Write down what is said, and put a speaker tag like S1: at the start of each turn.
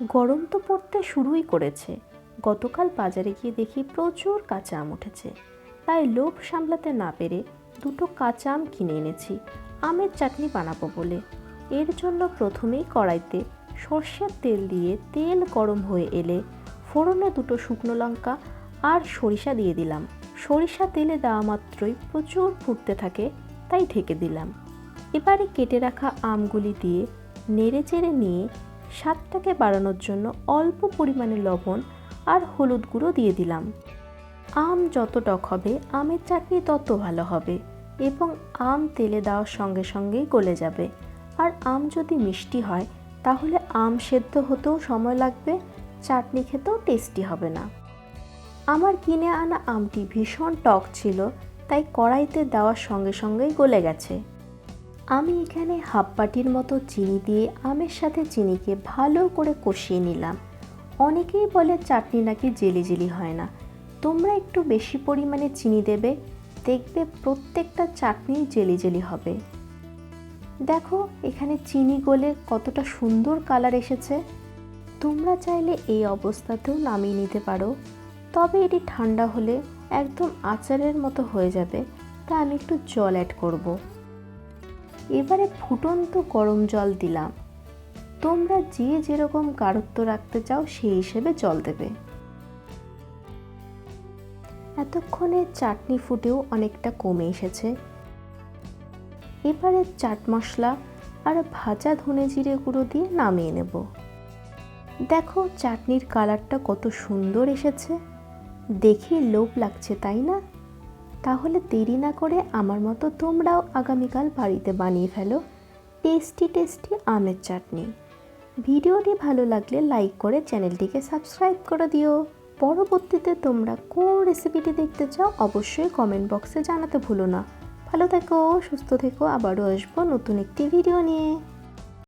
S1: গরম তো পড়তে শুরুই করেছে। গতকাল বাজারে গিয়ে দেখি প্রচুর কাঁচা আম উঠেছে, তাই লোভ সামলাতে না পেরে দুটো কাঁচা আম কিনে এনেছি আমের চাটনি বানাবো বলে। এর জন্য প্রথমেই কড়াইতে সর্ষের তেল দিয়ে তেল গরম হয়ে এলে ফোড়নে দুটো শুকনো লঙ্কা আর সরিষা দিয়ে দিলাম। সরিষা তেলে দেওয়া মাত্রই প্রচুর ফুটতে থাকে, তাই ঢেকে দিলাম। এবারে কেটে রাখা আমগুলি দিয়ে নেড়ে চেড়ে নিয়ে স্বাদটাকে বাড়ানোর জন্য অল্প পরিমাণে লবণ আর হলুদ গুঁড়ো দিয়ে দিলাম। আম যত টক হবে আমের চাটনি তত ভালো হবে এবং আম তেলে দেওয়ার সঙ্গে সঙ্গেই গলে যাবে। আর আম যদি মিষ্টি হয় তাহলে আম সেদ্ধ হতেও সময় লাগবে, চাটনি খেতেও টেস্টি হবে না। আমার কিনে আনা আমটি ভীষণ টক ছিল, তাই কড়াইতে দেওয়ার সঙ্গে সঙ্গেই গলে গেছে। আমি এখানে হাফ বাটির মতো চিনি দিয়ে আমের সাথে চিনিকে ভালো করে কষিয়ে নিলাম। অনেকেই বলে চাটনি নাকি জেলি জেলি হয় না। তোমরা একটু বেশি পরিমাণে চিনি দেবে, দেখবে প্রত্যেকটা চাটনি জেলি জেলি হবে। দেখো এখানে চিনি গলে কতটা সুন্দর কালার এসেছে। তোমরা চাইলে এই অবস্থাতেও নামিয়ে নিতে পারো, তবে এটি ঠান্ডা হলে একদম আচারের মতো হয়ে যাবে, তাই আমি একটু জল অ্যাড করব। এবারে ফুটন্ত গরম জল দিলাম। তোমরা যে যেরকম গাঢ়ত্ব রাখতে চাও সেই হিসেবে জল দেবে। এতক্ষণে চাটনি ফুটেও অনেকটা কমে এসেছে। এবারে চাট মশলা আর ভাজা ধনে জিরে গুঁড়ো দিয়ে নামিয়ে নেব। দেখো চাটনির কালারটা কত সুন্দর এসেছে, দেখে লোভ লাগছে তাই না? তাহলে দেরি না করে আমার মতো তোমরাও আগামীকাল বাড়িতে বানিয়ে ফেলো টেস্টি টেস্টি আমের চাটনি। ভিডিওটি ভালো লাগলে লাইক করে চ্যানেলটিকে সাবস্ক্রাইব করে দিও। পরবর্তীতে তোমরা কোন রেসিপিটি দেখতে চাও অবশ্যই কমেন্ট বক্সে জানাতে ভুলো না। ভালো থেকো, সুস্থ থেকো, আবারও আসবো নতুন একটি ভিডিও নিয়ে।